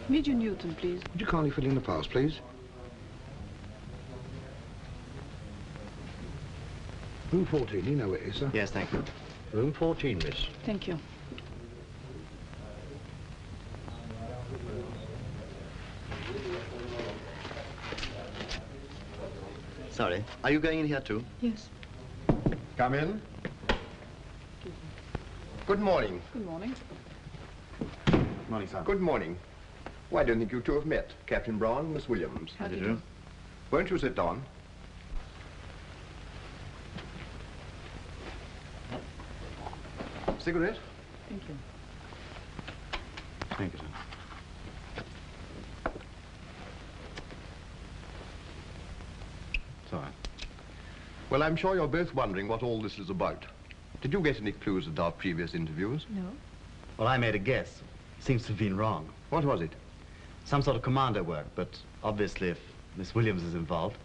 Major Newton, please. Would you kindly fill in the pass, please? Room 14, you know where it is, sir? Yes, thank you. Room 14, miss. Thank you. Sorry, are you going in here too? Yes. Come in. Good morning. Good morning. Morning, sir. Good morning. Well, I don't think you two have met. Captain Brown and Miss Williams. How do you do? Won't you sit down? Cigarette? Thank you. Thank you, sir. Sorry. Well, I'm sure you're both wondering what all this is about. Did you get any clues at our previous interviews? No. Well, I made a guess. Seems to have been wrong. What was it? Some sort of commando work, but obviously if Miss Williams is involved.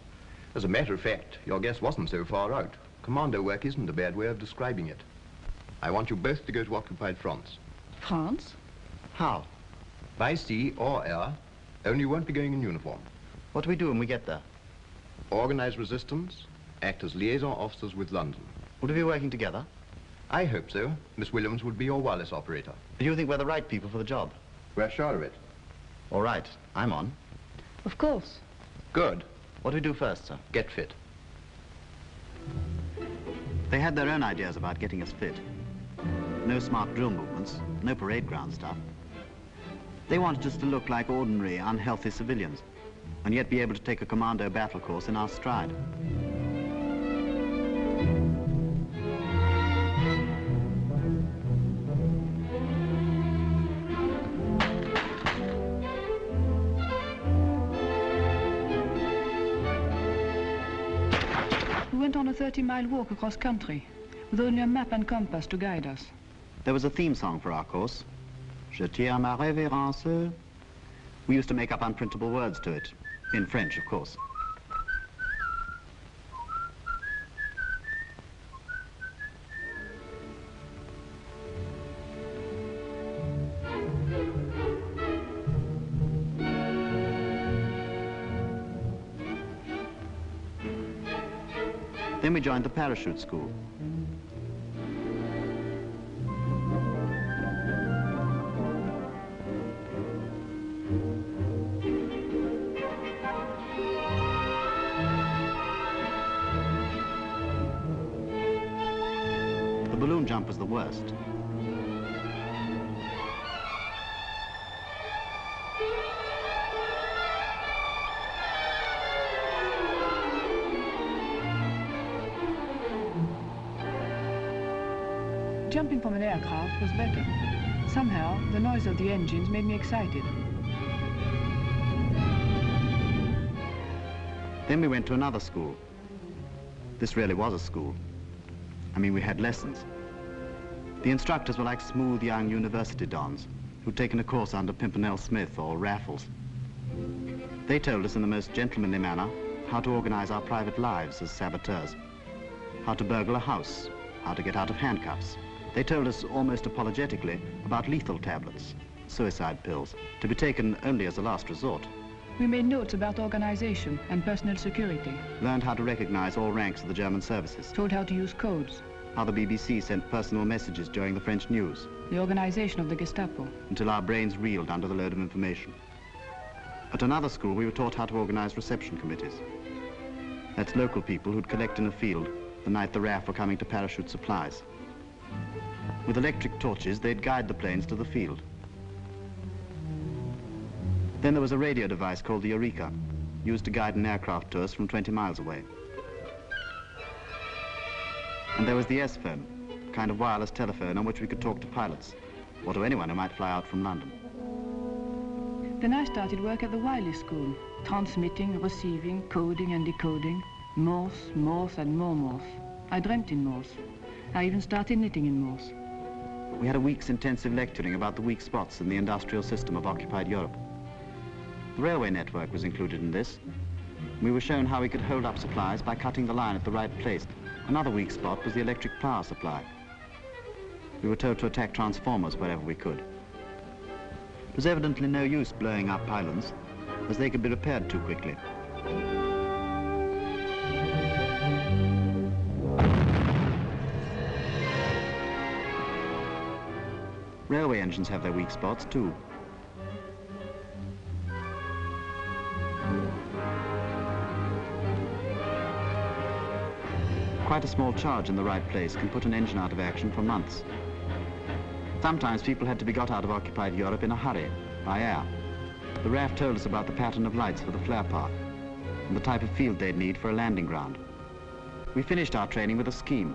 As a matter of fact, your guess wasn't so far out. Commando work isn't a bad way of describing it. I want you both to go to occupied France. France? How? By sea or air, only you won't be going in uniform. What do we do when we get there? Organize resistance, act as liaison officers with London. Would we be working together? I hope so. Miss Williams would be your wireless operator. Do you think we're the right people for the job? We're sure of it. All right, I'm on. Of course. Good. What do we do first, sir? Get fit. They had their own ideas about getting us fit. No smart drill movements, no parade ground stuff. They wanted us to look like ordinary, unhealthy civilians, and yet be able to take a commando battle course in our stride. We went on a 30-mile walk across country, with only a map and compass to guide us. There was a theme song for our course. Je tire ma révérence. We used to make up unprintable words to it, in French, of course. Then we joined the parachute school. The balloon jump was the worst. Jumping from an aircraft was better. Somehow, the noise of the engines made me excited. Then we went to another school. This really was a school. I mean, we had lessons. The instructors were like smooth young university dons who'd taken a course under Pimpernel Smith or Raffles. They told us in the most gentlemanly manner how to organize our private lives as saboteurs, how to burgle a house, how to get out of handcuffs. They told us almost apologetically about lethal tablets, suicide pills, to be taken only as a last resort. We made notes about organization and personal security. Learned how to recognize all ranks of the German services. Told how to use codes. How the BBC sent personal messages during the French news. The organization of the Gestapo. Until our brains reeled under the load of information. At another school, we were taught how to organize reception committees. That's local people who'd collect in a field the night the RAF were coming to parachute supplies. With electric torches, they'd guide the planes to the field. Then there was a radio device called the Eureka, used to guide an aircraft to us from 20 miles away. And there was the S-phone, a kind of wireless telephone on which we could talk to pilots, or to anyone who might fly out from London. Then I started work at the Wiley School, transmitting, receiving, coding and decoding, Morse, Morse and more Morse. I dreamt in Morse. I even started knitting in Morse. We had a week's intensive lecturing about the weak spots in the industrial system of occupied Europe. The railway network was included in this. We were shown how we could hold up supplies by cutting the line at the right place. Another weak spot was the electric power supply. We were told to attack transformers wherever we could. It was evidently no use blowing up pylons, as they could be repaired too quickly. Railway engines have their weak spots too. Quite a small charge in the right place can put an engine out of action for months. Sometimes people had to be got out of occupied Europe in a hurry, by air. The RAF told us about the pattern of lights for the flare path and the type of field they'd need for a landing ground. We finished our training with a scheme,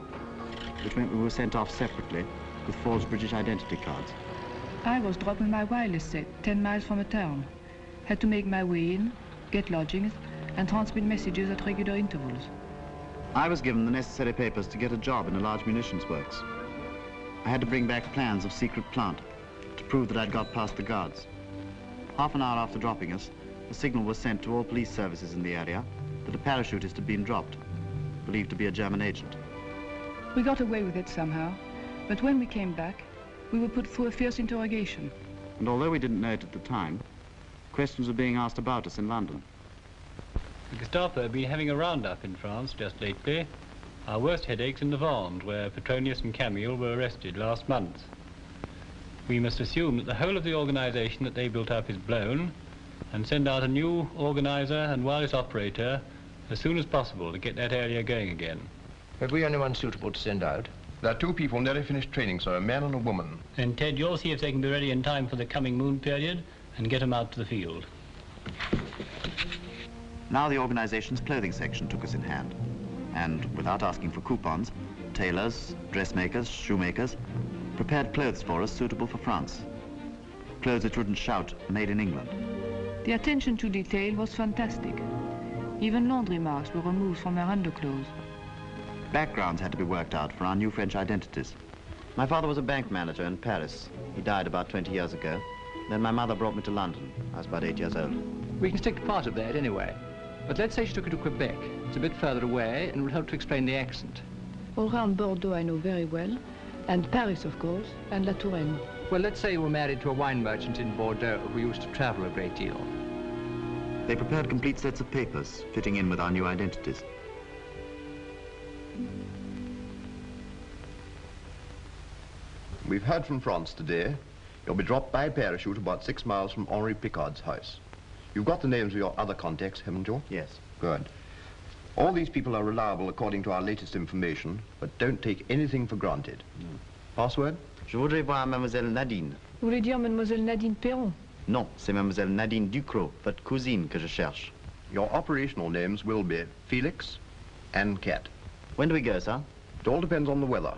which meant we were sent off separately with forged British identity cards. I was dropping my wireless set 10 miles from a town. Had to make my way in, get lodgings, and transmit messages at regular intervals. I was given the necessary papers to get a job in a large munitions works. I had to bring back plans of secret plant to prove that I'd got past the guards. Half an hour after dropping us, a signal was sent to all police services in the area that a parachutist had been dropped, believed to be a German agent. We got away with it somehow, but when we came back, we were put through a fierce interrogation. And although we didn't know it at the time, questions were being asked about us in London. The Gestapo have been having a roundup in France just lately. Our worst headaches in the Vendée, where Petronius and Camille were arrested last month. We must assume that the whole of the organization that they built up is blown and send out a new organizer and wireless operator as soon as possible to get that area going again. Have we anyone suitable to send out? There are two people nearly finished training, sir, a man and a woman. And Ted, you'll see if they can be ready in time for the coming moon period and get them out to the field. Now the organization's clothing section took us in hand. And without asking for coupons, tailors, dressmakers, shoemakers prepared clothes for us suitable for France. Clothes which wouldn't shout, made in England. The attention to detail was fantastic. Even laundry marks were removed from our underclothes. Backgrounds had to be worked out for our new French identities. My father was a bank manager in Paris. He died about 20 years ago. Then my mother brought me to London. I was about 8 years old. We can stick to part of that anyway. But let's say she took you to Quebec. It's a bit further away and will help to explain the accent. All round Bordeaux I know very well, and Paris, of course, and La Touraine. Well, let's say you were married to a wine merchant in Bordeaux who used to travel a great deal. They prepared complete sets of papers fitting in with our new identities. We've heard from France today. You'll be dropped by parachute about 6 miles from Henri Picard's house. You've got the names of your other contacts, haven't you? Yes. Good. All these people are reliable according to our latest information, but don't take anything for granted. Password? Je voudrais voir Mademoiselle Nadine. Vous voulez dire Mademoiselle Nadine Perron? Non, c'est Mademoiselle Nadine Ducrot, votre cousine, que je cherche. Your operational names will be Felix and Cat. When do we go, sir? It all depends on the weather.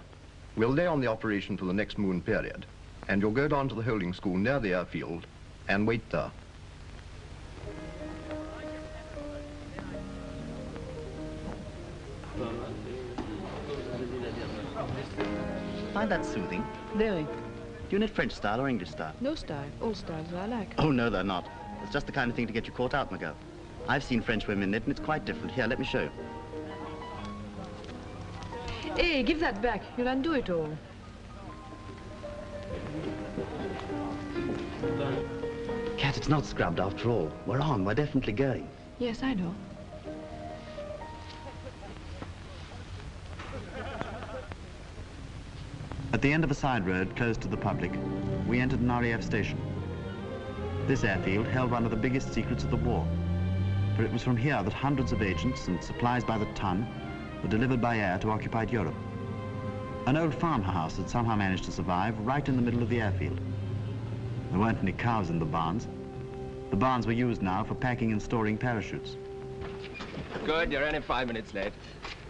We'll lay on the operation for the next moon period, and you'll go down to the holding school near the airfield and wait there. Find that soothing. Very. Do you knit French style or English style? No style. All styles I like. Oh, no, they're not. It's just the kind of thing to get you caught out, my girl. I've seen French women knit, and it's quite different. Here, let me show you. Hey, give that back. You'll undo it all. Cat, it's not scrubbed after all. We're on. We're definitely going. Yes, I know. At the end of a side road closed to the public, we entered an RAF station. This airfield held one of the biggest secrets of the war, for it was from here that hundreds of agents and supplies by the ton were delivered by air to occupied Europe. An old farmhouse had somehow managed to survive right in the middle of the airfield. There weren't any cows in the barns. The barns were used now for packing and storing parachutes. Good, you're only 5 minutes late.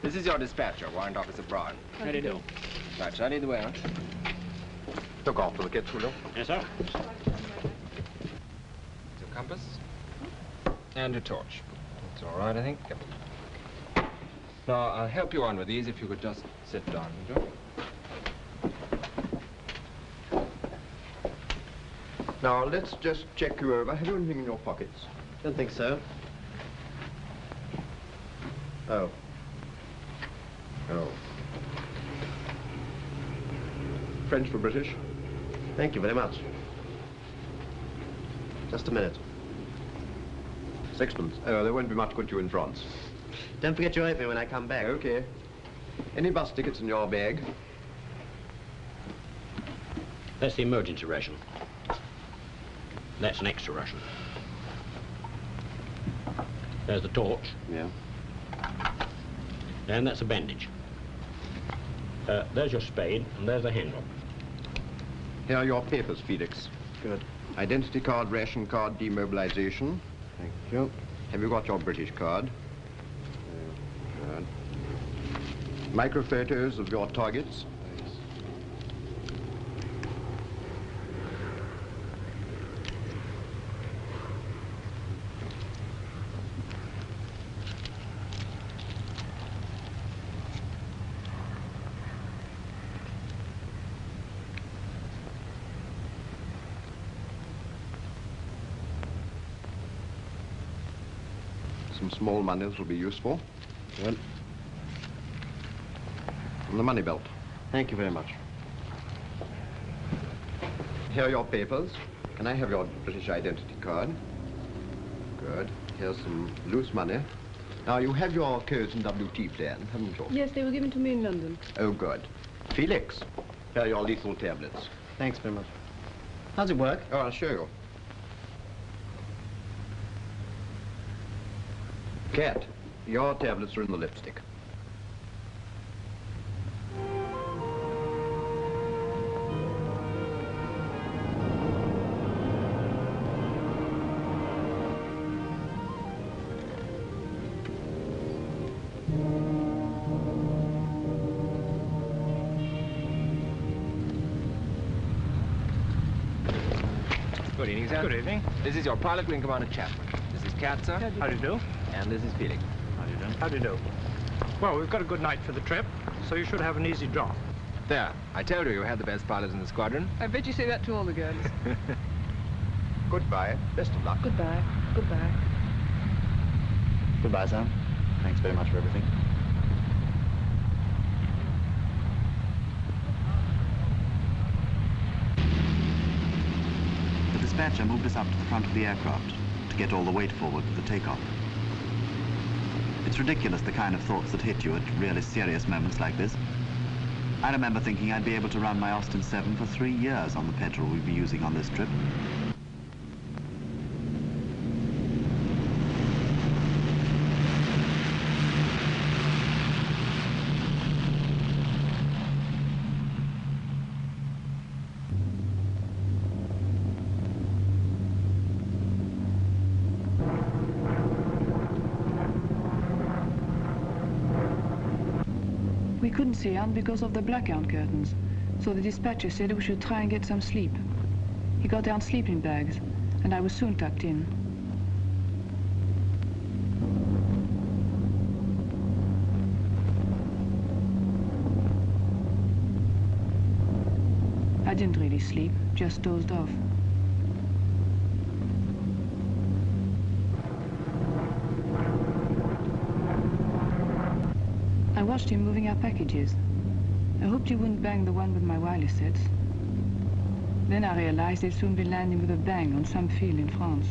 This is your dispatcher, Warrant Officer Braun. How do you do? Right, shall I lead the way, huh? Look after the kids, will you? Yes, sir. Your compass. And your torch. That's all right, I think. Yep. Now, I'll help you on with these if you could just sit down, would you? Now, let's just check you over. Have you anything in your pockets? Don't think so. Oh. Oh. French for British? Thank you very much. Just a minute. Sixpence. Oh, there won't be much good to you in France. Don't forget you owe me when I come back. Okay. Any bus tickets in your bag? That's the emergency ration. That's an extra ration. There's the torch. Yeah. And that's a bandage. There's your spade, and there's the handle. Here are your papers, Felix. Good. Identity card, ration card, demobilization. Thank you. Have you got your British card? Good. Microphotos of your targets. Some small monies will be useful. Good. And the money belt. Thank you very much. Here are your papers. Can I have your British identity card? Good. Here's some loose money. Now, you have your codes and WT plan, haven't you? Yes, they were given to me in London. Oh, good. Felix, here are your lethal tablets. Thanks very much. How's it work? Oh, I'll show you. Cat, your tablets are in the lipstick. Good evening, sir. Good evening. This is your pilot, Wing Commander Chapman. This is Cat, sir. How do you do? And this is Felix. How do you do? How do you do? Well, we've got a good night for the trip, so you should have an easy job. There. I told you you had the best pilots in the squadron. I bet you say that to all the girls. Goodbye. Best of luck. Goodbye. Goodbye. Goodbye, Sam. Thanks very much for everything. The dispatcher moved us up to the front of the aircraft to get all the weight forward for the takeoff. It's ridiculous the kind of thoughts that hit you at really serious moments like this. I remember thinking I'd be able to run my Austin 7 for 3 years on the petrol we'd be using on this trip. We couldn't see out because of the blackout curtains, so the dispatcher said we should try and get some sleep. He got down sleeping bags, and I was soon tucked in. I didn't really sleep, just dozed off. I watched him moving our packages. I hoped he wouldn't bang the one with my wireless sets. Then I realized they'd soon be landing with a bang on some field in France.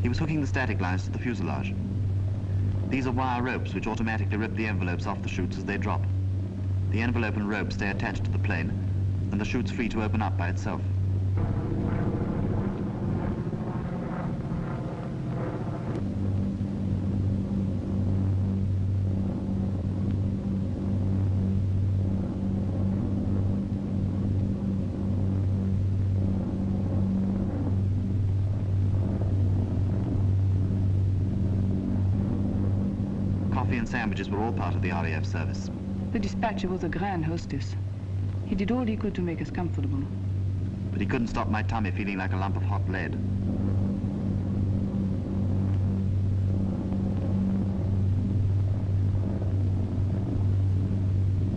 He was hooking the static lines to the fuselage. These are wire ropes which automatically rip the envelopes off the chutes as they drop. The envelope and rope stay attached to the plane, and the chute's free to open up by itself. Coffee and sandwiches were all part of the RAF service. The dispatcher was a grand hostess. He did all he could to make us comfortable. But he couldn't stop my tummy feeling like a lump of hot lead.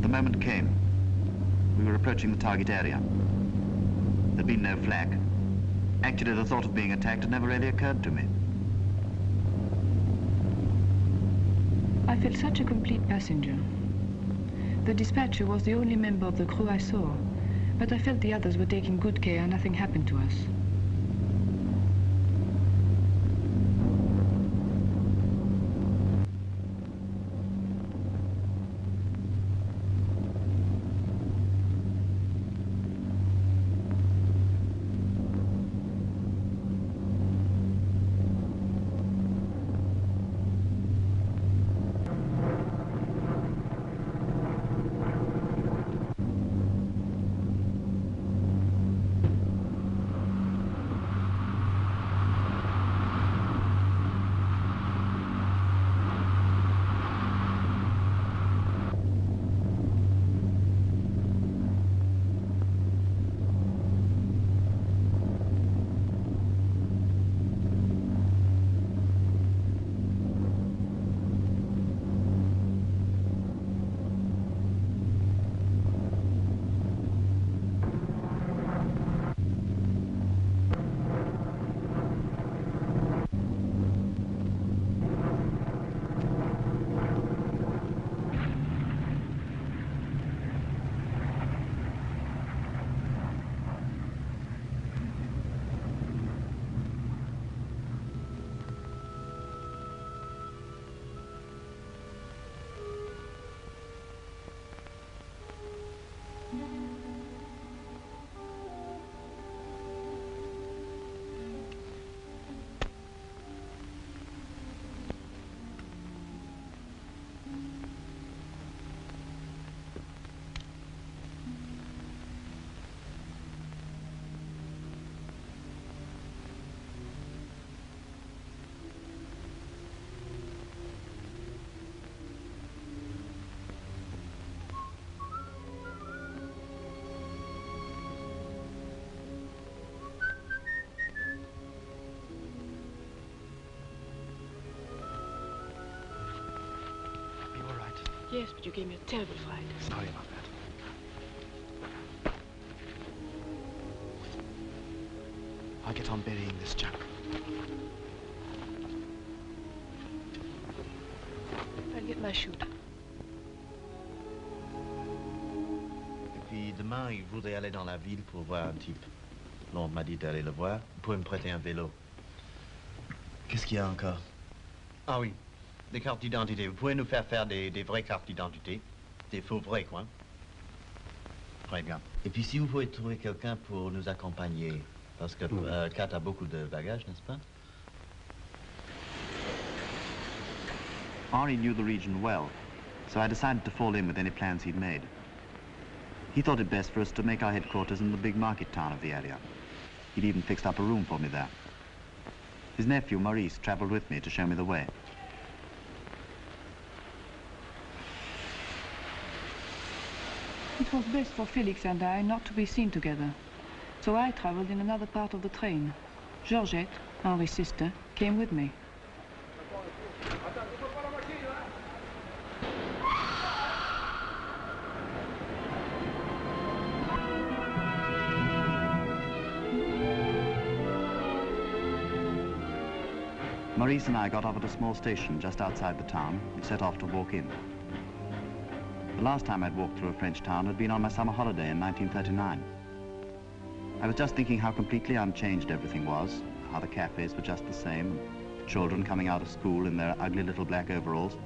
The moment came. We were approaching the target area. There'd been no flak. Actually, the thought of being attacked had never really occurred to me. I felt such a complete passenger. The dispatcher was the only member of the crew I saw, but I felt the others were taking good care nothing happened to us. Yes, but you gave me a terrible fright. Sorry about that. I'll get on burying this junk. I'll get my chute. Et puis demain, il voudrait aller dans la ville pour voir un type. Non, on m'a dit d'aller le voir. Vous pouvez me prêter un vélo. Qu'est-ce qu'il y a encore? Ah oui, des cartes d'identité. Vous pouvez nous faire des vraies cartes d'identité. Des faux vrais, quoi. Très bien. Et puis si vous pouvez trouver quelqu'un pour nous accompagner, parce que Kat a beaucoup de bagages, n'est-ce pas? Henri knew the region well, so I decided to fall in with any plans he'd made. He thought it best for us to make our headquarters in the big market town of the area. He'd even fixed up a room for me there. His nephew, Maurice, traveled with me to show me the way. It was best for Felix and I not to be seen together, so I traveled in another part of the train. Georgette, Henri's sister, came with me. Maurice and I got off at a small station just outside the town and set off to walk in. The last time I'd walked through a French town had been on my summer holiday in 1939. I was just thinking how completely unchanged everything was, how the cafes were just the same, children coming out of school in their ugly little black overalls,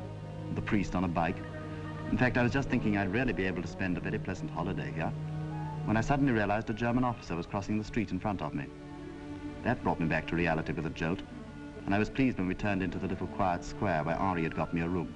the priest on a bike. In fact, I was just thinking I'd really be able to spend a very pleasant holiday here, when I suddenly realized a German officer was crossing the street in front of me. That brought me back to reality with a jolt, and I was pleased when we turned into the little quiet square where Henri had got me a room.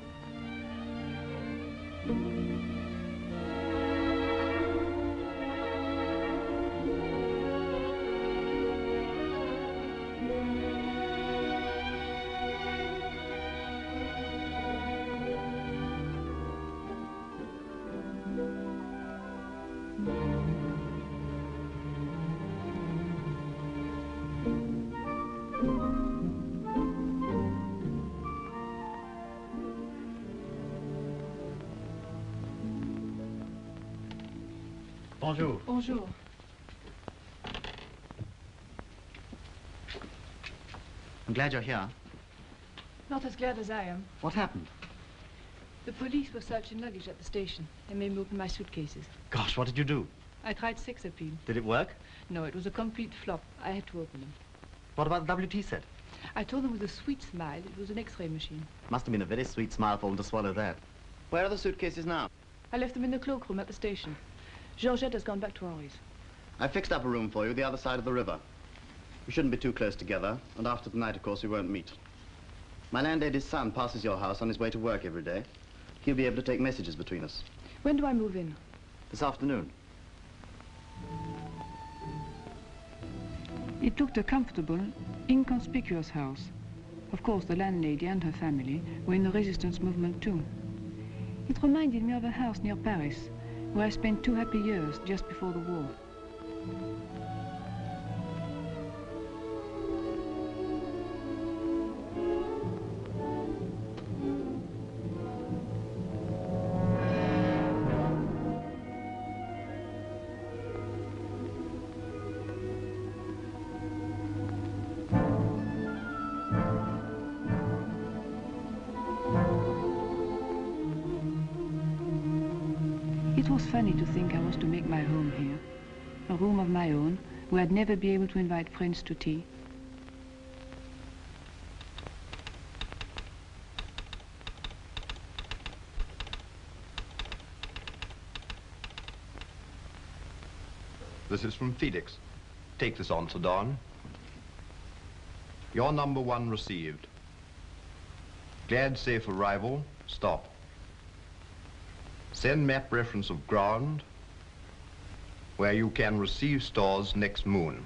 Bonjour. Bonjour. I'm glad you're here. Not as glad as I am. What happened? The police were searching luggage at the station. They made me open my suitcases. Gosh, what did you do? I tried sex appeal. Did it work? No, it was a complete flop. I had to open them. What about the WT set? I told them with a sweet smile it was an X-ray machine. Must have been a very sweet smile for them to swallow that. Where are the suitcases now? I left them in the cloakroom at the station. Georgette has gone back to Henri's. I fixed up a room for you the other side of the river. We shouldn't be too close together, and after the night, of course, we won't meet. My landlady's son passes your house on his way to work every day. He'll be able to take messages between us. When do I move in? This afternoon. It looked a comfortable, inconspicuous house. Of course, the landlady and her family were in the resistance movement too. It reminded me of a house near Paris, where I spent 2 happy years just before the war. It was funny to think I was to make my home here, a room of my own, where I'd never be able to invite friends to tea. This is from Felix. Take this on, Sir Don. Your number 1 received. Glad safe arrival. Stop. Send map reference of ground where you can receive stores next moon.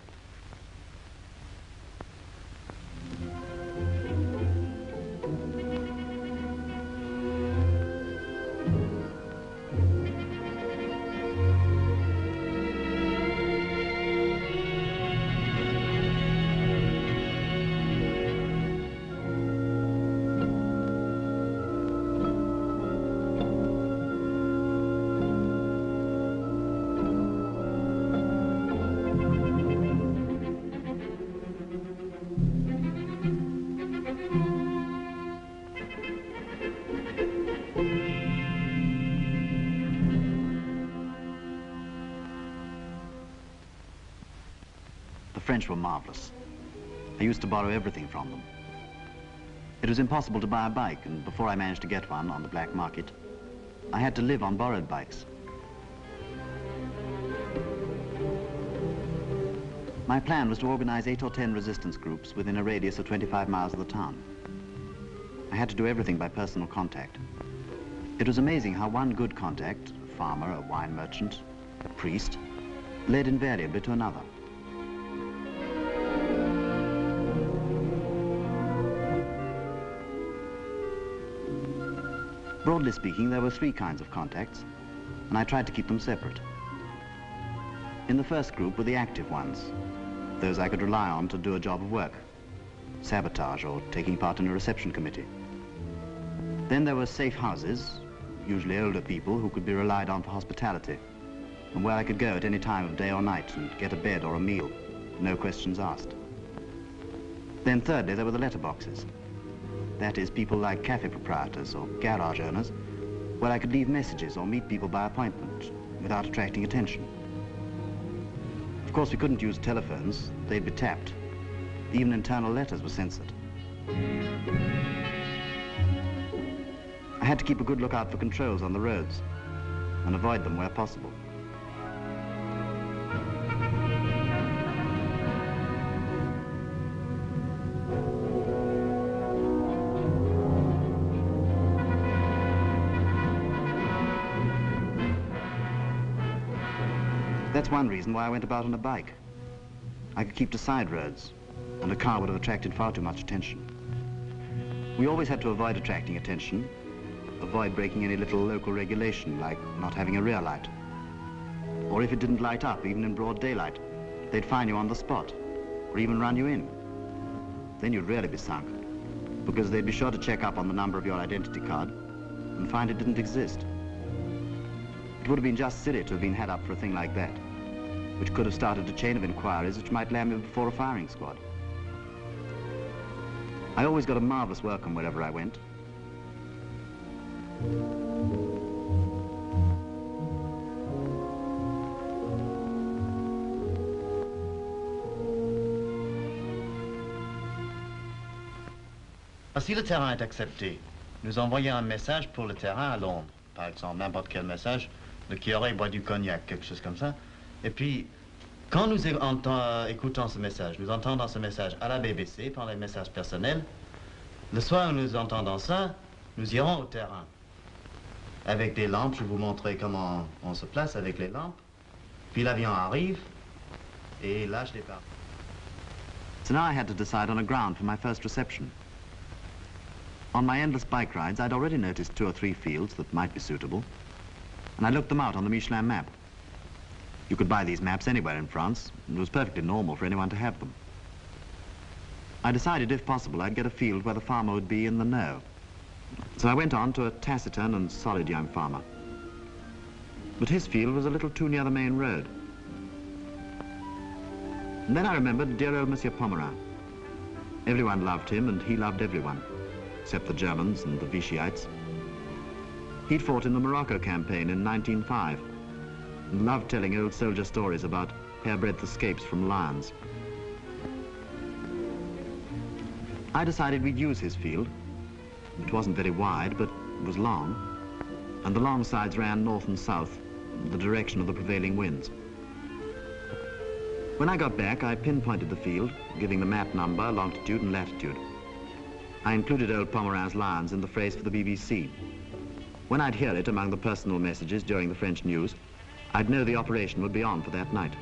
French were marvelous. I used to borrow everything from them. It was impossible to buy a bike, and before I managed to get one on the black market, I had to live on borrowed bikes. My plan was to organize 8 or 10 resistance groups within a radius of 25 miles of the town. I had to do everything by personal contact. It was amazing how one good contact, a farmer, a wine merchant, a priest, led invariably to another. Broadly speaking, there were 3 kinds of contacts, and I tried to keep them separate. In the first group were the active ones, those I could rely on to do a job of work, sabotage or taking part in a reception committee. Then there were safe houses, usually older people who could be relied on for hospitality, and where I could go at any time of day or night and get a bed or a meal, no questions asked. Then thirdly, there were the letterboxes. That is, people like cafe proprietors or garage owners, where I could leave messages or meet people by appointment without attracting attention. Of course, we couldn't use telephones. They'd be tapped. Even internal letters were censored. I had to keep a good lookout for controls on the roads and avoid them where possible. That's one reason why I went about on a bike. I could keep to side roads, and a car would have attracted far too much attention. We always had to avoid attracting attention, avoid breaking any little local regulation, like not having a rear light. Or if it didn't light up, even in broad daylight, they'd fine you on the spot, or even run you in. Then you'd really be sunk, because they'd be sure to check up on the number of your identity card and find it didn't exist. It would have been just silly to have been had up for a thing like that, which could have started a chain of inquiries which might land me before a firing squad. I always got a marvelous welcome wherever I went. Si le terrain est accepté, nous envoyons un message pour le terrain à Londres. Par exemple, n'importe quel message, le qui aurait boit du cognac, quelque chose comme ça. Et puis, quand nous écoutons ce message, nous entendons ce message à la BBC, par les messages personnels, le soir où nous entendons ça, nous irons au terrain. Avec des lampes, je vous montrerai comment on se place avec les lampes. Puis l'avion arrive, et là, je départ. So now I had to decide on a ground for my first reception. On my endless bike rides, I'd already noticed 2 or 3 fields that might be suitable, and I looked them out on the Michelin map. You could buy these maps anywhere in France, and it was perfectly normal for anyone to have them. I decided, if possible, I'd get a field where the farmer would be in the know. So I went on to a taciturn and solid young farmer. But his field was a little too near the main road. And then I remembered dear old Monsieur Pomerin. Everyone loved him, and he loved everyone, except the Germans and the Vichy'ites. He'd fought in the Morocco campaign in 1905 and loved telling old soldier stories about hairbreadth escapes from lions. I decided we'd use his field. It wasn't very wide, but it was long, and the long sides ran north and south, in the direction of the prevailing winds. When I got back, I pinpointed the field, giving the map number, longitude and latitude. I included old Pomerin's lines in the phrase for the BBC. When I'd hear it among the personal messages during the French news, I'd know the operation would be on for that night.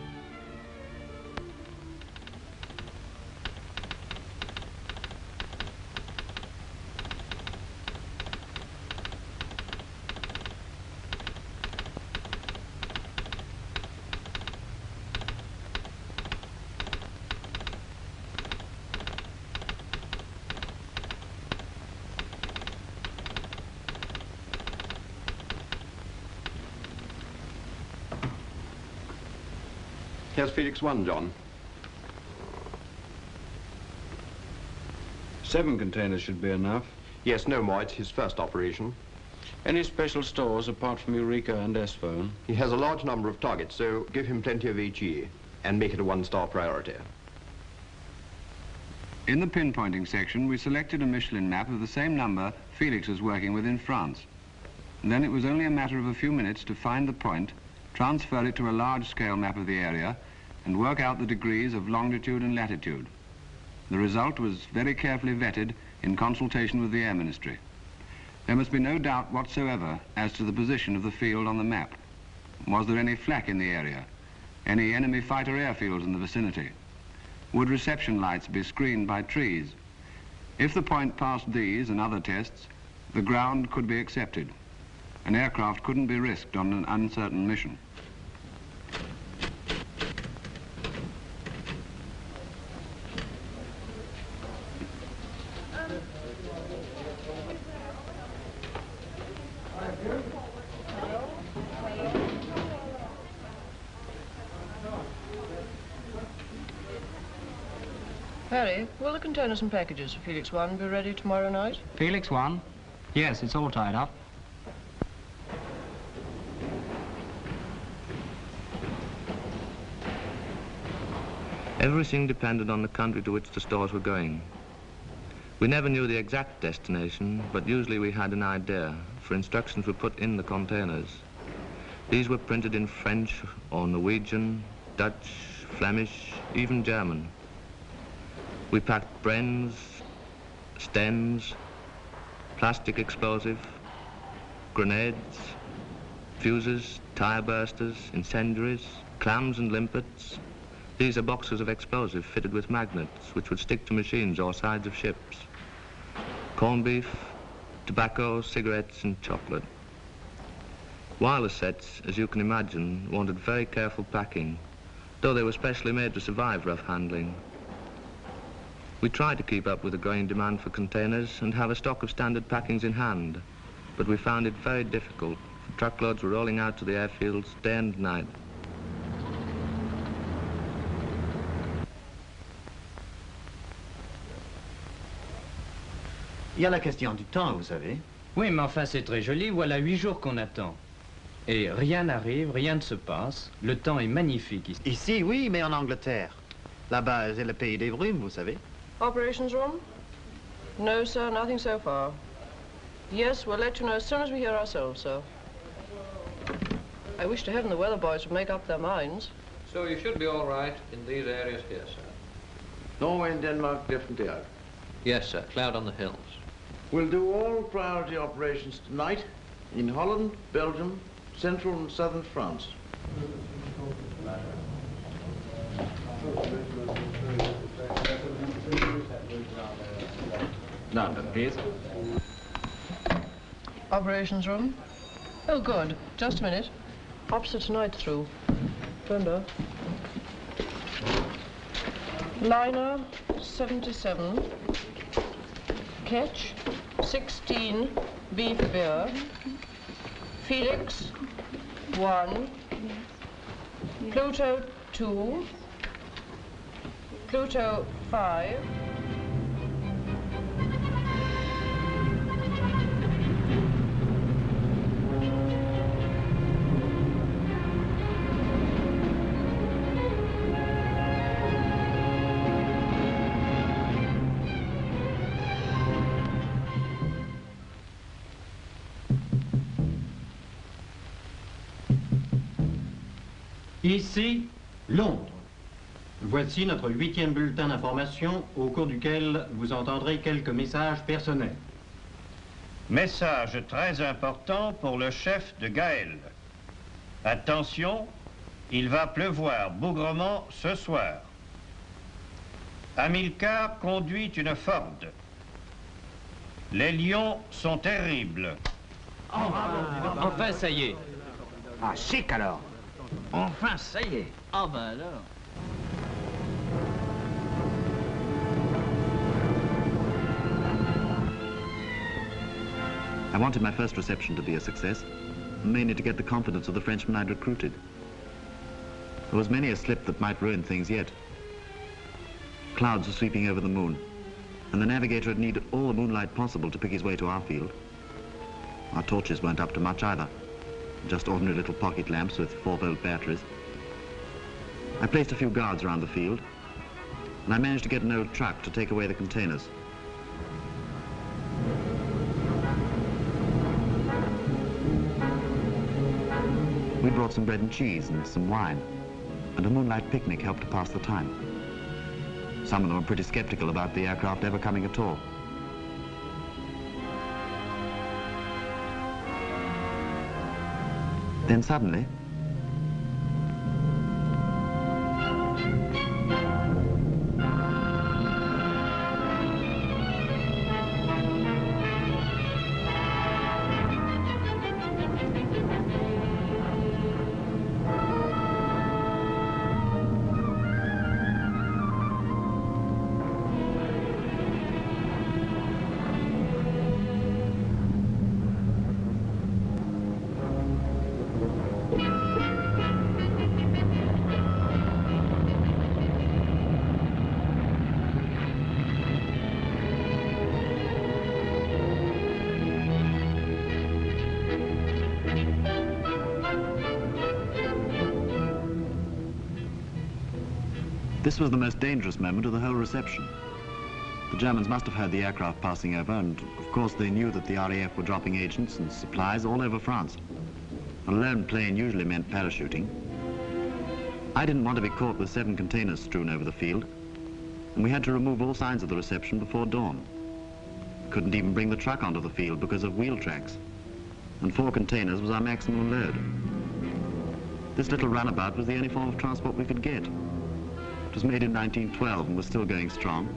Here's Felix 1, John. 7 containers should be enough. Yes, no more. It's his first operation. Any special stores apart from Eureka and S-Phone? He has a large number of targets, so give him plenty of HE and make it a 1-star priority. In the pinpointing section, we selected a Michelin map of the same number Felix was working with in France. And then it was only a matter of a few minutes to find the point, transfer it to a large-scale map of the area, and work out the degrees of longitude and latitude. The result was very carefully vetted in consultation with the Air Ministry. There must be no doubt whatsoever as to the position of the field on the map. Was there any flak in the area? Any enemy fighter airfields in the vicinity? Would reception lights be screened by trees? If the point passed these and other tests, the ground could be accepted. An aircraft couldn't be risked on an uncertain mission. Harry, will the containers and packages for Felix 1 be ready tomorrow night? Felix 1? Yes, it's all tied up. Everything depended on the country to which the stores were going. We never knew the exact destination, but usually we had an idea, for instructions were put in the containers. These were printed in French or Norwegian, Dutch, Flemish, even German. We packed Brens, stems, plastic explosive, grenades, fuses, tire bursters, incendiaries, clams and limpets. These are boxes of explosive fitted with magnets which would stick to machines or sides of ships. Corned beef, tobacco, cigarettes and chocolate. Wireless sets, as you can imagine, wanted very careful packing, though they were specially made to survive rough handling. We tried to keep up with the growing demand for containers and have a stock of standard packings in hand, but we found it very difficult, for truckloads were rolling out to the airfields day and night. Il y a la question du temps, vous savez. Oui, mais enfin, c'est très joli. Voilà 8 jours qu'on attend. Et rien n'arrive, rien ne se passe. Le temps est magnifique ici. Ici, oui, mais en Angleterre. Là-bas, c'est le pays des brumes, vous savez. Operations room? No, sir, nothing so far. Yes, we'll let you know as soon as we hear ourselves, sir. I wish to heaven the weather boys would make up their minds. So you should be all right in these areas here, sir. Norway and Denmark definitely out. Yes, sir. Cloud on the hills. We'll do all priority operations tonight in Holland, Belgium, central and southern France. London, please. Operations room? Oh, good. Just a minute. Opposite tonight's through. Brenda. Liner 77. Ketch 16. Beef beer. Felix 1. Pluto 2. Pluto 5. Ici, Londres. Voici notre 8e bulletin d'information au cours duquel vous entendrez quelques messages personnels. Message très important pour le chef de Gaël. Attention, il va pleuvoir bougrement ce soir. Hamilcar conduit une Ford. Les lions sont terribles. Enfin, ça y est. Ah, chic alors. Enfin, ça y est. Ah ben alors. I wanted my first reception to be a success, mainly to get the confidence of the Frenchmen I'd recruited. There was many a slip that might ruin things yet. Clouds were sweeping over the moon, and the navigator had needed all the moonlight possible to pick his way to our field. Our torches weren't up to much either. Just ordinary little pocket lamps with 4-volt batteries. I placed a few guards around the field. and I managed to get an old truck to take away the containers. We brought some bread and cheese and some wine, and a moonlight picnic helped to pass the time. Some of them were pretty skeptical about the aircraft ever coming at all. Then suddenly, this was the most dangerous moment of the whole reception. The Germans must have heard the aircraft passing over, and of course they knew that the RAF were dropping agents and supplies all over France. A lone plane usually meant parachuting. I didn't want to be caught with 7 containers strewn over the field, and we had to remove all signs of the reception before dawn. Couldn't even bring the truck onto the field because of wheel tracks, and 4 containers was our maximum load. This little runabout was the only form of transport we could get. It was made in 1912 and was still going strong,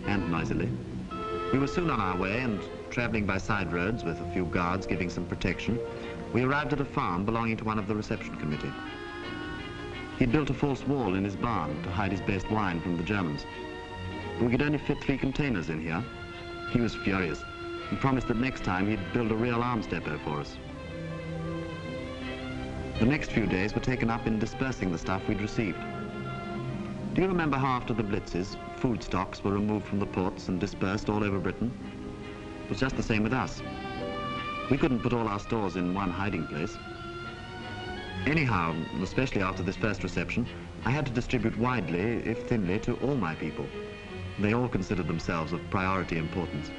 and noisily. We were soon on our way, and traveling by side roads with a few guards giving some protection, we arrived at a farm belonging to one of the reception committee. He'd built a false wall in his barn to hide his best wine from the Germans. But we could only fit 3 containers in here. He was furious and promised that next time he'd build a real arms depot for us. The next few days were taken up in dispersing the stuff we'd received. Do you remember how after the blitzes, food stocks were removed from the ports and dispersed all over Britain? It was just the same with us. We couldn't put all our stores in one hiding place. Anyhow, especially after this first reception, I had to distribute widely, if thinly, to all my people. They all considered themselves of priority importance.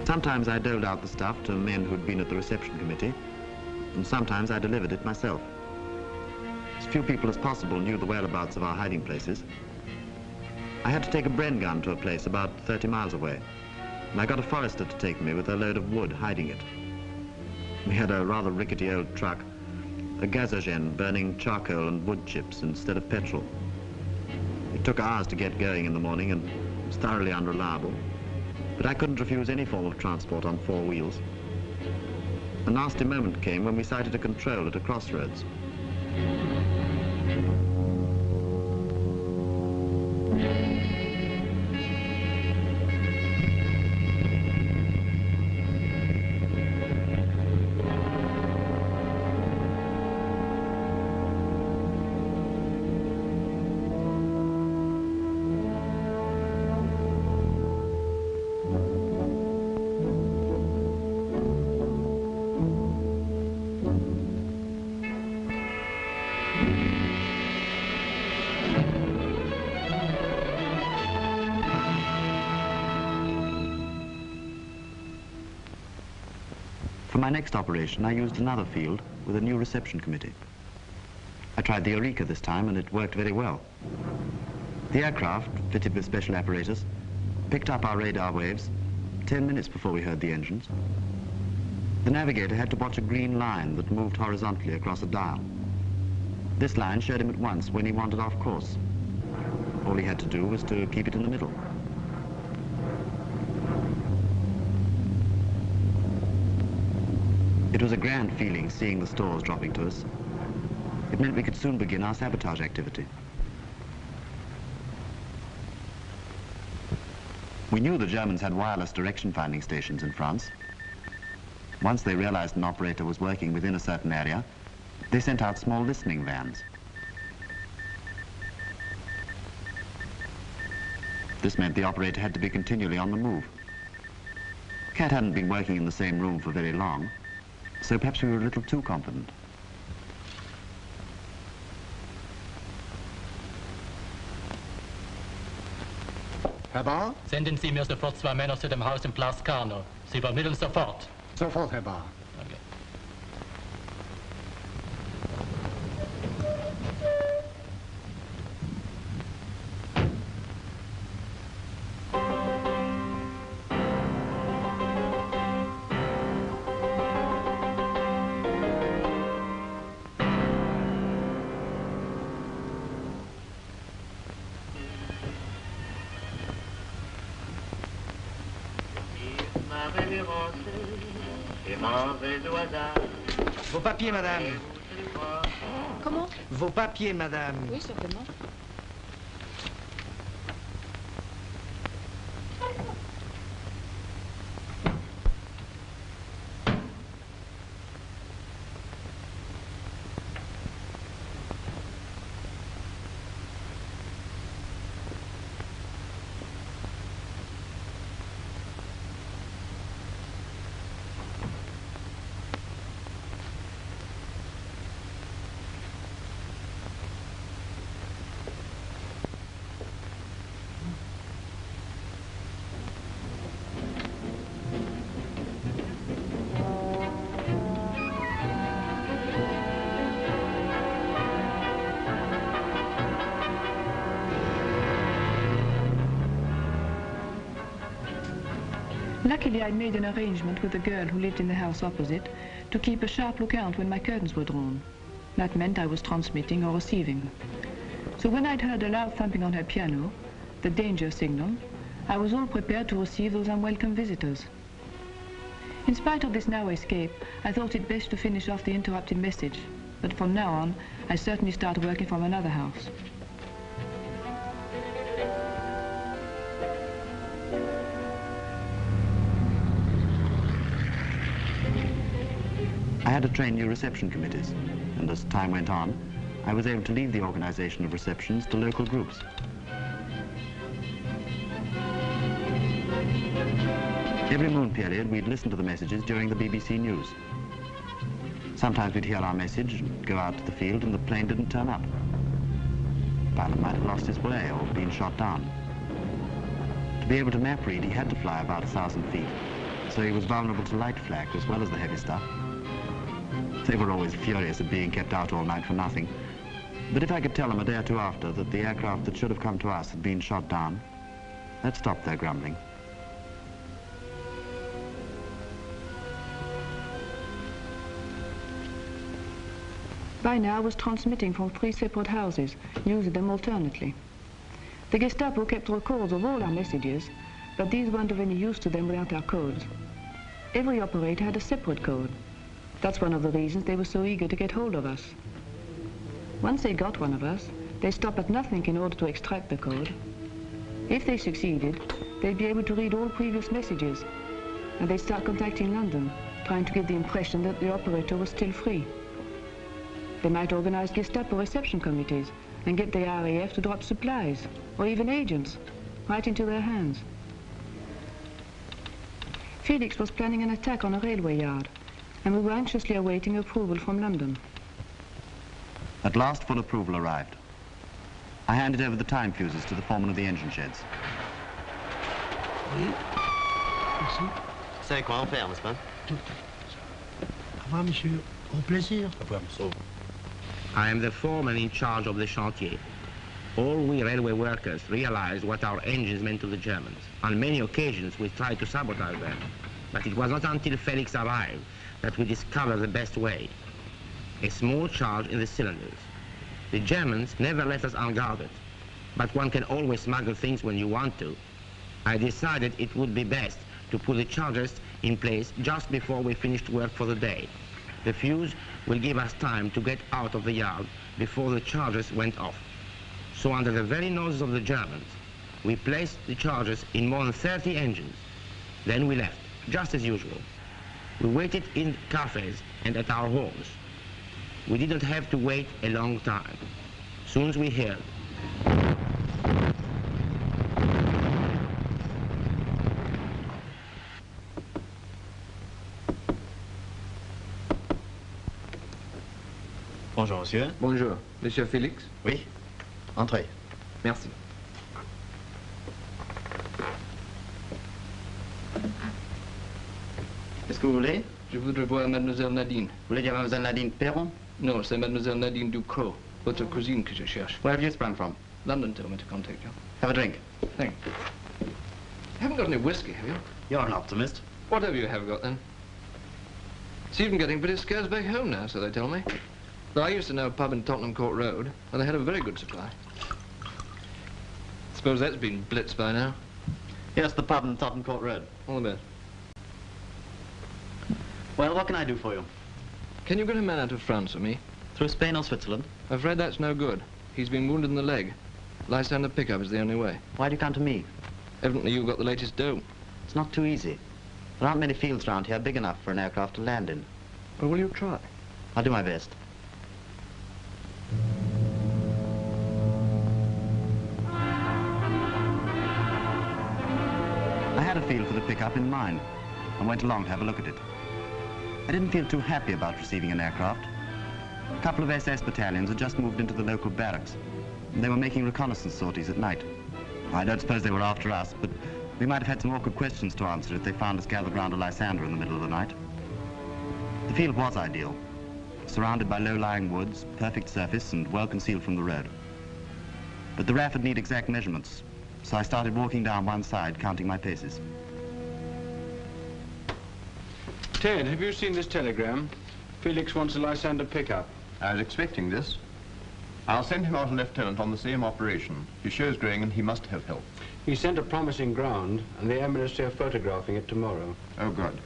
Sometimes I doled out the stuff to men who'd been at the reception committee, and sometimes I delivered it myself. As few people as possible knew the whereabouts of our hiding places. I had to take a Bren gun to a place about 30 miles away, and I got a forester to take me with a load of wood hiding it. We had a rather rickety old truck, a gasogen burning charcoal and wood chips instead of petrol. It took hours to get going in the morning and was thoroughly unreliable. But I couldn't refuse any form of transport on 4 wheels. A nasty moment came when we sighted a control at a crossroads. For my next operation, I used another field with a new reception committee. I tried the Eureka this time, and it worked very well. The aircraft, fitted with special apparatus, picked up our radar waves 10 minutes before we heard the engines. The navigator had to watch a green line that moved horizontally across a dial. This line showed him at once when he wandered off course. All he had to do was to keep it in the middle. It was a grand feeling seeing the stores dropping to us. It meant we could soon begin our sabotage activity. We knew the Germans had wireless direction finding stations in France. Once they realized an operator was working within a certain area, they sent out small listening vans. This meant the operator had to be continually on the move. Cat hadn't been working in the same room for very long, so perhaps we were a little too confident. Herr Bar? Senden Sie mir sofort 2 Männer zu dem Haus im Place Carnot. Sie übermitteln sofort. Sofort, Herr Bar. Okay. Vos papiers, madame. Comment? Vos papiers, madame. Oui, certainement. Luckily, I'd made an arrangement with the girl who lived in the house opposite to keep a sharp lookout when my curtains were drawn. That meant I was transmitting or receiving. So when I'd heard a loud thumping on her piano, the danger signal, I was all prepared to receive those unwelcome visitors. In spite of this narrow escape, I thought it best to finish off the interrupted message, but from now on, I certainly started working from another house. I had to train new reception committees, and as time went on, I was able to leave the organization of receptions to local groups. Every moon period, we'd listen to the messages during the BBC News. Sometimes we'd hear our message, go out to the field, and the plane didn't turn up. The pilot might have lost his way or been shot down. To be able to map read, he had to fly about 1,000 feet, so he was vulnerable to light flak as well as the heavy stuff. They were always furious at being kept out all night for nothing. But if I could tell them a day or two after that the aircraft that should have come to us had been shot down, that stopped their grumbling. By now I was transmitting from 3 separate houses, using them alternately. The Gestapo kept records of all our messages, but these weren't of any use to them without our codes. Every operator had a separate code. That's one of the reasons they were so eager to get hold of us. Once they got one of us, they stopped at nothing in order to extract the code. If they succeeded, they'd be able to read all previous messages, and they'd start contacting London, trying to give the impression that the operator was still free. They might organize Gestapo reception committees and get the RAF to drop supplies, or even agents, right into their hands. Felix was planning an attack on a railway yard, and we were anxiously awaiting approval from London. At last, full approval arrived. I handed over the time fuses to the foreman of the engine sheds. Oui. Merci. C'est quoi en faire, n'est-ce pas? Tout. Au revoir, monsieur. Au plaisir. Au revoir, monsieur. I am the foreman in charge of the chantier. All we railway workers realized what our engines meant to the Germans. On many occasions, we tried to sabotage them. But it was not until Felix arrived that we discovered the best way. A small charge in the cylinders. The Germans never left us unguarded, but one can always smuggle things when you want to. I decided it would be best to put the charges in place just before we finished work for the day. The fuse will give us time to get out of the yard before the charges went off. So under the very noses of the Germans, we placed the charges in more than 30 engines. Then we left, just as usual. We waited in cafes and at our homes. We didn't have to wait a long time. Soon as we heard, Bonjour, monsieur. Bonjour. Monsieur Félix? Oui. Entrez. Merci. Qu'est-ce que vous voulez? Je voudrais voir Mademoiselle Nadine. Vous voulez dire Mademoiselle Nadine Perron? Non, c'est Mademoiselle Nadine Ducrot, votre cousine que je cherche. Where have you sprung from? London told me to contact you. Have a drink. Thank you. You haven't got any whiskey, have you? You're an optimist. Whatever you have got, then. It's even getting pretty scarce back home now, so they tell me. Though I used to know a pub in Tottenham Court Road, and they had a very good supply. Suppose that's been blitzed by now. Yes, the pub in Tottenham Court Road. All the best. Well, what can I do for you? Can you get a man out of France for me? Through Spain or Switzerland? I'm afraid that's no good. He's been wounded in the leg. Lysander pickup is the only way. Why do you come to me? Evidently you've got the latest dough. It's not too easy. There aren't many fields around here big enough for an aircraft to land in. Well, will you try? I'll do my best. I had a field for the pickup in mind and went along to have a look at it. I didn't feel too happy about receiving an aircraft. A couple of SS battalions had just moved into the local barracks, and they were making reconnaissance sorties at night. I don't suppose they were after us, but we might have had some awkward questions to answer if they found us gathered round a Lysander in the middle of the night. The field was ideal, surrounded by low-lying woods, perfect surface, and well concealed from the road. But the RAF would need exact measurements, so I started walking down one side, counting my paces. Ted, have you seen this telegram? Felix wants a Lysander pickup. I was expecting this. I'll send him out a lieutenant on the same operation. He shows growing and he must have help. He sent a promising ground, and the Air Ministry are photographing it tomorrow. Oh, good.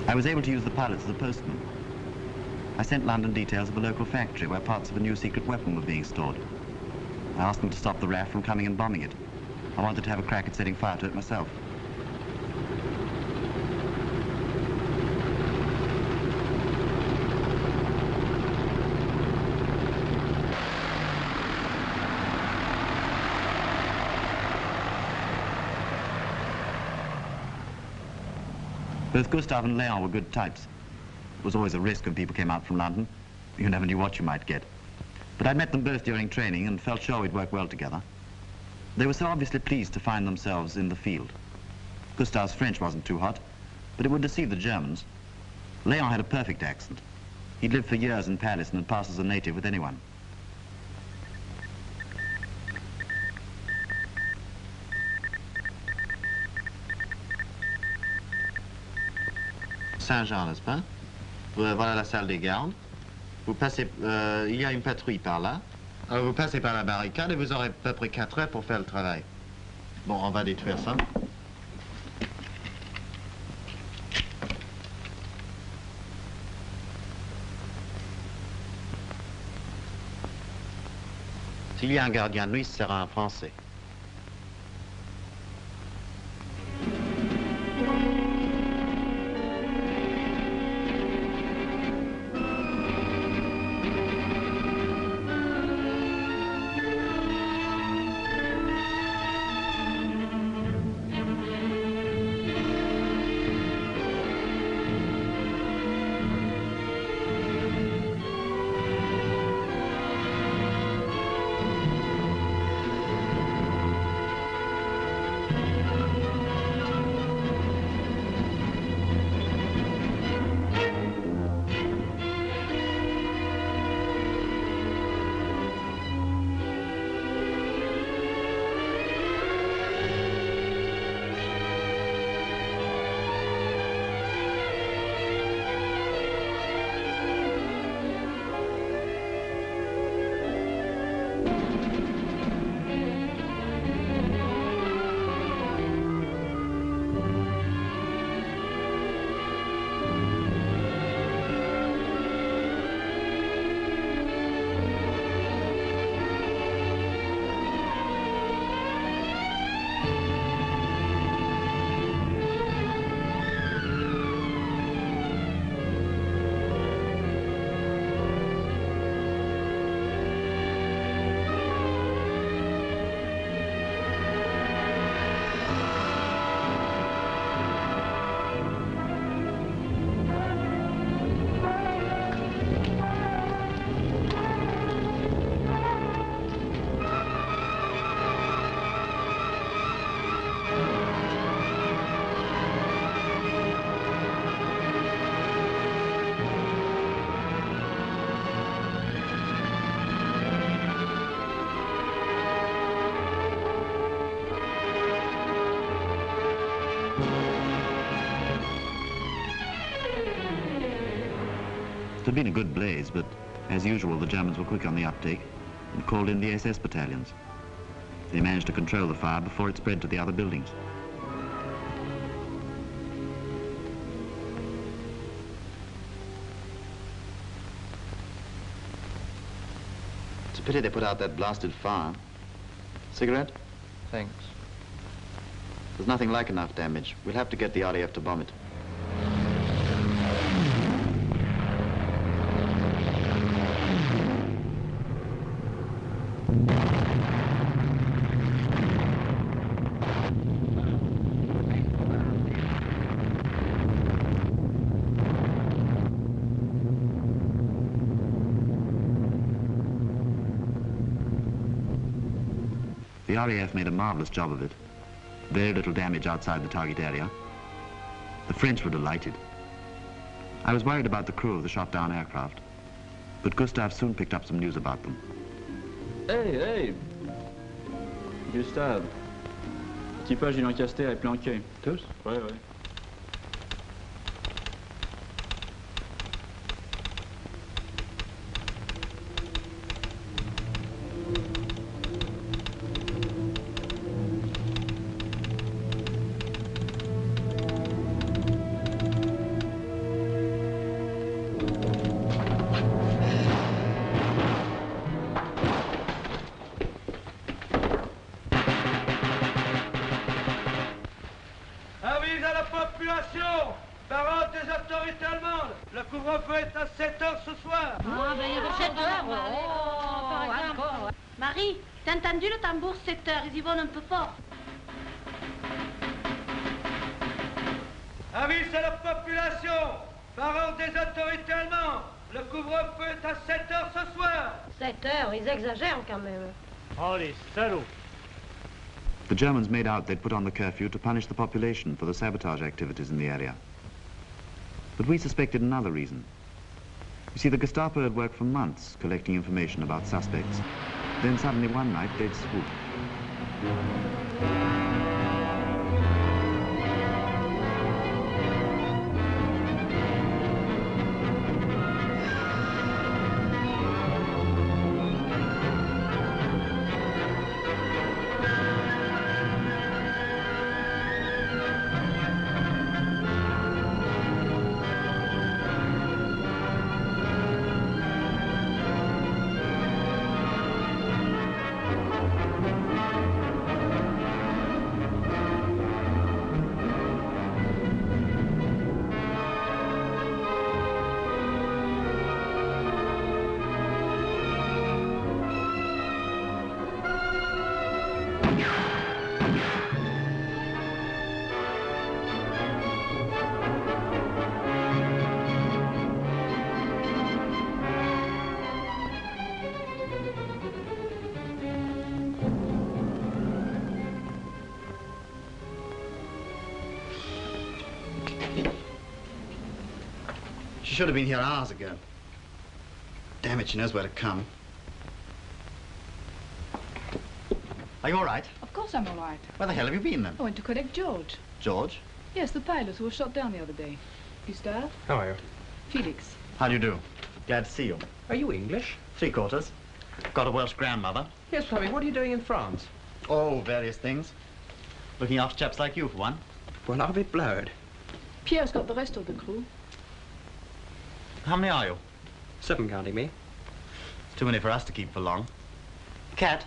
I was able to use the pilots as a postman. I sent London details of a local factory where parts of a new secret weapon were being stored. I asked them to stop the RAF from coming and bombing it. I wanted to have a crack at setting fire to it myself. Both Gustav and Leon were good types. It was always a risk when people came out from London. You never knew what you might get. But I'd met them both during training and felt sure we'd work well together. They were so obviously pleased to find themselves in the field. Gustav's French wasn't too hot, but it would deceive the Germans. Leon had a perfect accent. He'd lived for years in Paris and had passed as a native with anyone. Saint-Jean, n'est-ce pas? Voilà la salle des gardes. Vous passez, il y a une patrouille par là. Alors vous passez par la barricade et vous aurez à peu près 4 heures pour faire le travail. Bon, on va détruire ça. S'il y a un gardien de nuit, ce sera un Français. It had been a good blaze, but as usual, the Germans were quick on the uptake and called in the SS battalions. They managed to control the fire before it spread to the other buildings. It's a pity they put out that blasted fire. Cigarette? Thanks. There's nothing like enough damage. We'll have to get the RAF to bomb it. The RAF made a marvelous job of it. Very little damage outside the target area. The French were delighted. I was worried about the crew of the shot-down aircraft, but Gustave soon picked up some news about them. Hey! Gustave. L'équipage du Lancaster est planqué. Tous? Ouais. Avis à la population, parole des autorités allemandes, le couvre-feu est à 7 heures ce soir. Ah, ben il y a 7 heures, par exemple. Marie, t'as entendu le tambour 7 heures, ils y vont un peu fort. Avis à la population, parole des autorités allemandes, le couvre-feu est à 7 heures ce soir. 7 heures, ils exagèrent quand même. Oh, les salauds. The Germans made out they'd put on the curfew to punish the population for the sabotage activities in the area. But we suspected another reason. You see, the Gestapo had worked for months collecting information about suspects. Then suddenly one night they'd swoop. She should have been here hours ago. Damn it, she knows where to come. Are you all right? Of course I'm all right. Where the hell have you been, then? I went to collect George. George? Yes, the pilot who was shot down the other day. Gustave? How are you? Felix. How do you do? Glad to see you. Are you English? 3/4. Got a Welsh grandmother. Yes, Plumbing, what are you doing in France? Oh, various things. Looking after chaps like you, for one. Well, I'm a bit blurred. Pierre's got the rest of the crew. How many are you? 7 counting me. It's too many for us to keep for long. Cat,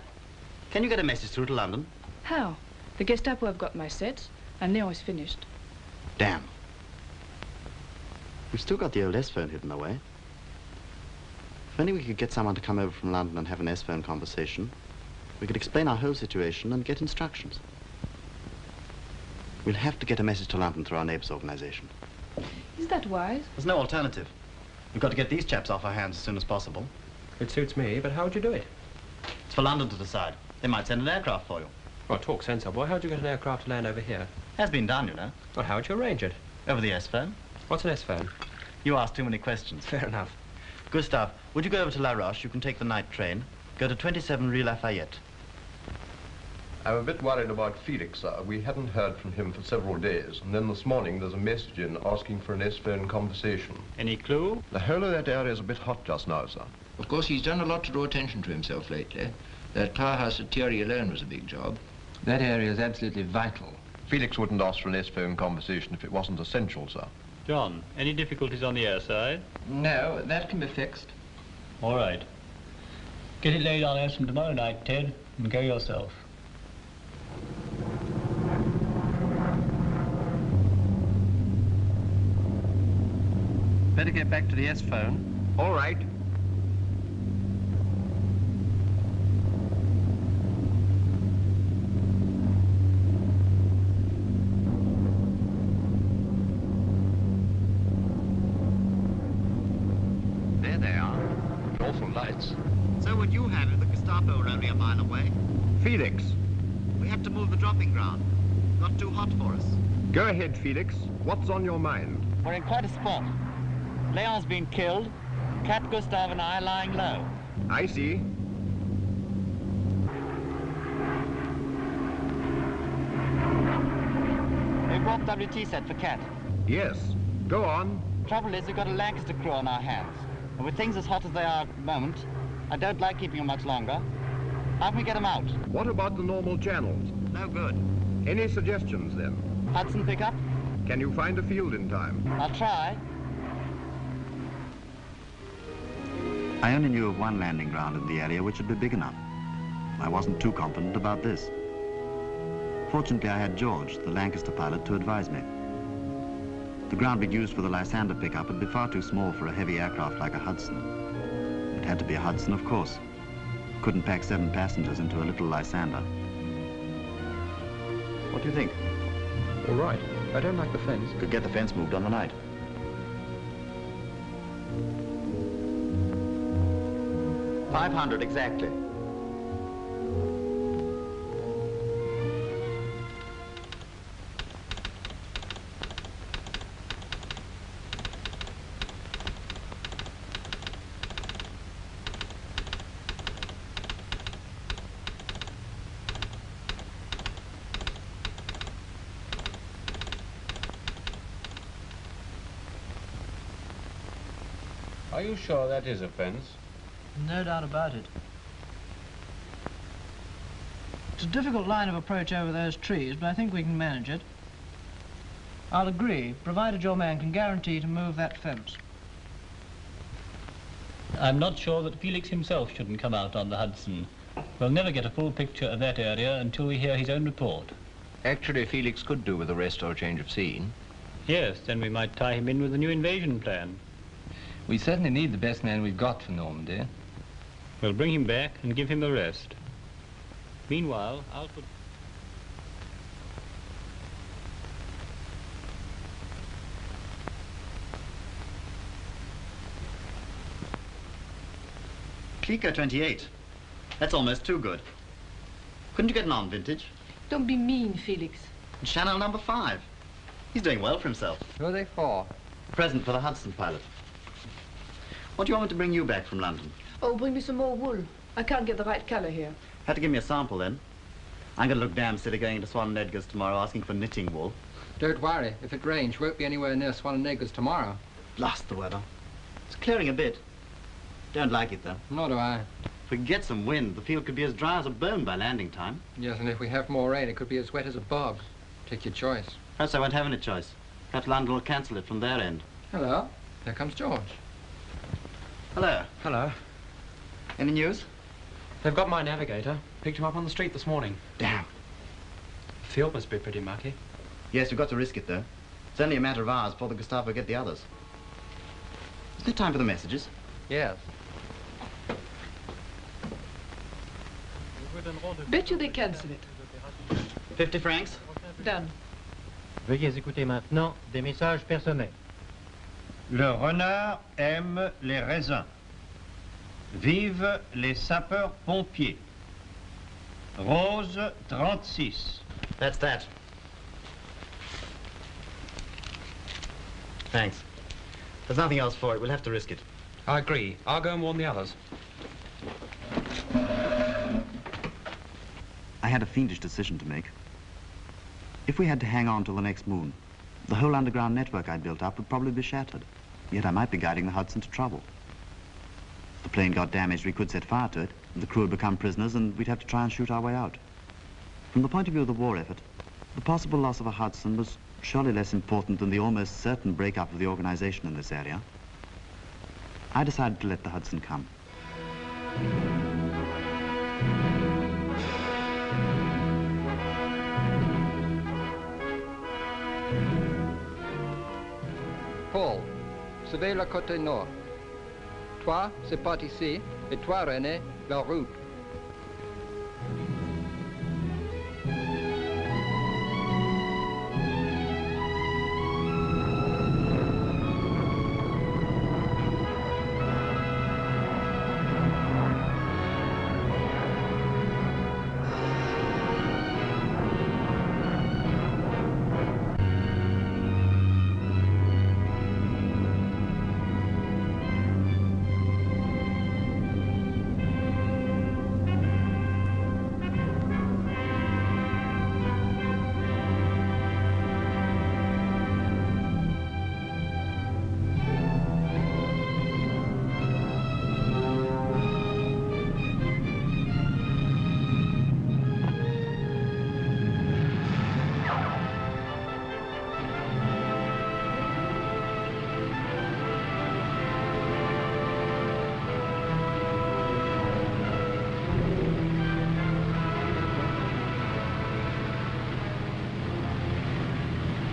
can you get a message through to London? How? The Gestapo have got my sets, and Leon is finished. Damn. We've still got the old S-phone hidden away. If only we could get someone to come over from London and have an S-phone conversation, we could explain our whole situation and get instructions. We'll have to get a message to London through our neighbours' organisation. Is that wise? There's no alternative. We've got to get these chaps off our hands as soon as possible. It suits me, but how would you do it? It's for London to decide. They might send an aircraft for you. Well, talk sense, boy. How'd you get an aircraft to land over here? Has been done, you know. Well, how'd you arrange it? Over the S-phone. What's an S-phone? You ask too many questions. Fair enough. Gustave, would you go over to La Roche? You can take the night train. Go to 27 Rue Lafayette. I'm a bit worried about Felix, sir. We hadn't heard from him for several days, and then this morning there's a message in asking for an S-phone conversation. Any clue? The whole of that area is a bit hot just now, sir. Of course, he's done a lot to draw attention to himself lately. That car house at Thierry alone was a big job. That area is absolutely vital. Felix wouldn't ask for an S-phone conversation if it wasn't essential, sir. John, any difficulties on the air side? No, that can be fixed. All right. Get it laid on us from tomorrow night, Ted, and go yourself. Better get back to the S-phone. All right. There they are. Awful lights. So would you have if the Gestapo were only a mile away? Felix. We had to move the dropping ground. Got too hot for us. Go ahead, Felix. What's on your mind? We're in quite a spot. Leon's been killed. Cat Gustav and I lying low. I see. We've brought WT set for Cat. Yes. Go on. Trouble is, we've got a Lancaster crew on our hands. And with things as hot as they are at the moment, I don't like keeping them much longer. How can we get them out? What about the normal channels? No good. Any suggestions, then? Hudson pickup? Can you find a field in time? I'll try. I only knew of one landing ground in the area which would be big enough. I wasn't too confident about this. Fortunately, I had George, the Lancaster pilot, to advise me. The ground we'd used for the Lysander pickup would be far too small for a heavy aircraft like a Hudson. It had to be a Hudson, of course. Couldn't pack 7 passengers into a little Lysander. What do you think? All right. I don't like the fence. Could get the fence moved on the night. $500 exactly. Are you sure that is a fence? No doubt about it. It's a difficult line of approach over those trees, but I think we can manage it. I'll agree, provided your man can guarantee to move that fence. I'm not sure that Felix himself shouldn't come out on the Hudson. We'll never get a full picture of that area until we hear his own report. Actually, Felix could do with a rest or a change of scene. Yes, then we might tie him in with a new invasion plan. We certainly need the best man we've got for Normandy. We'll bring him back and give him a rest. Meanwhile, I'll put... Cliquot 28. That's almost too good. Couldn't you get an on vintage? Don't be mean, Felix. And Chanel number 5. He's doing well for himself. Who are they for? Present for the Hudson pilot. What do you want me to bring you back from London? Oh, bring me some more wool. I can't get the right colour here. Had to give me a sample then. I'm going to look damn silly going into Swan and Edgar's tomorrow asking for knitting wool. Don't worry. If it rains, you won't be anywhere near Swan and Edgar's tomorrow. Blast the weather. It's clearing a bit. Don't like it, though. Nor do I. If we could get some wind, the field could be as dry as a bone by landing time. Yes, and if we have more rain, it could be as wet as a bog. Take your choice. Perhaps I won't have any choice. Perhaps London will cancel it from their end. Hello. Here comes George. Hello. Hello. Any news? They've got my navigator. Picked him up on the street this morning. Damn. The field must be pretty mucky. Yes, we've got to risk it, though. It's only a matter of hours before the Gestapo get the others. Isn't it time for the messages? Yes. Bet you they cancel it. 50 francs? Done. Veuillez écouter maintenant des messages personnels. Le renard aime les raisins. Vive les sapeurs-pompiers. Rose 36. That's that. Thanks. There's nothing else for it. We'll have to risk it. I agree. I'll go and warn the others. I I had a fiendish decision to make. If we had to hang on till the next moon, the whole underground network I'd built up would probably be shattered. Yet I might be guiding the Hudson to trouble. If the plane got damaged, we could set fire to it, and the crew would become prisoners, and we'd have to try and shoot our way out. From the point of view of the war effort, the possible loss of a Hudson was surely less important than the almost certain breakup of the organization in this area. I decided to let the Hudson come. Paul, surveille la côté nord. Toi, c'est par ici, et toi, René, la route.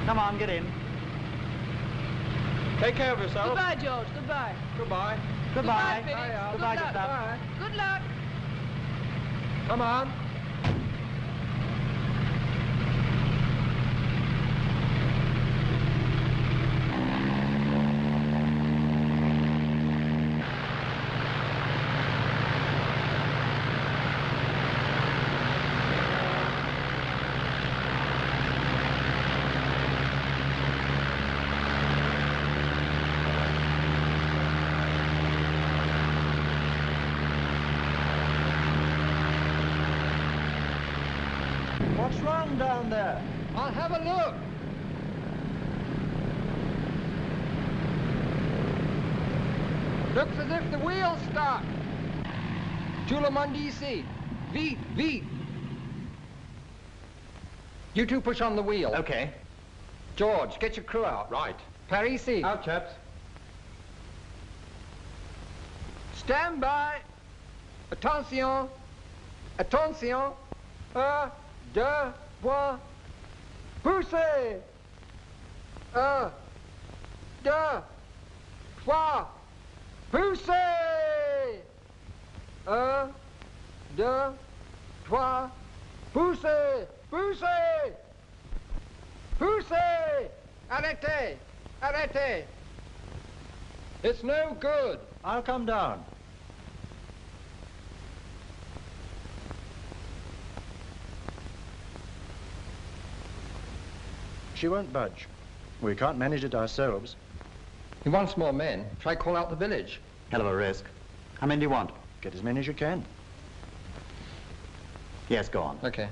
Come on, get in. Take care of yourself. Goodbye, George. Goodbye. Goodbye. Goodbye. Felix. Goodbye, Good luck. Gustav. Good luck. Come on. What's wrong down there? I'll have a look. Looks as if the wheel's stuck. Tout le monde ici. Vite, vite. You two push on the wheel. Okay. George, get your crew out. Right. Par ici. Out, chaps. Stand by. Attention. Attention. 1, 2, 3. Poussez. 1, 2, 3. Poussez. 1, 2, 3. Poussez. Poussez. Poussez. Arrêtez. Arrêtez. It's no good. I'll come down. She won't budge. We can't manage it ourselves. He wants more men. Try call out the village. Hell of a risk. How many do you want? Get as many as you can. Yes, go on. Okay.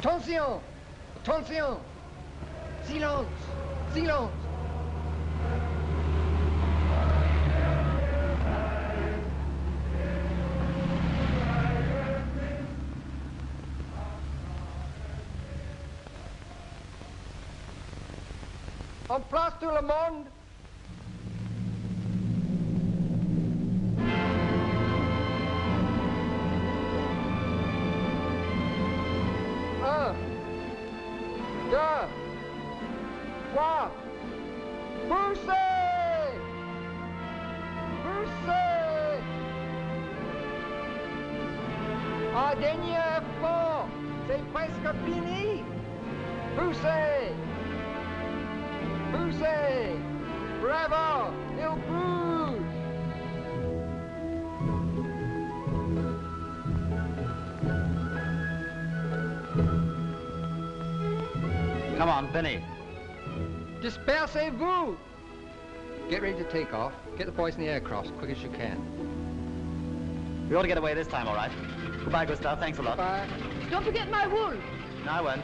Attention! Attention! Silence! Silence! En place tout le monde! Un, deux, trois, poussez! Poussez! Un dernier effort! C'est presque fini! Poussez! Poussez! Bravo! Il bouge! Come on, Benny. Dispersez-vous! Get ready to take off. Get the boys in the aircraft as quick as you can. We ought to get away this time, all right. Goodbye, Gustav. Thanks a lot. Bye. Don't forget my wool. No, I won't.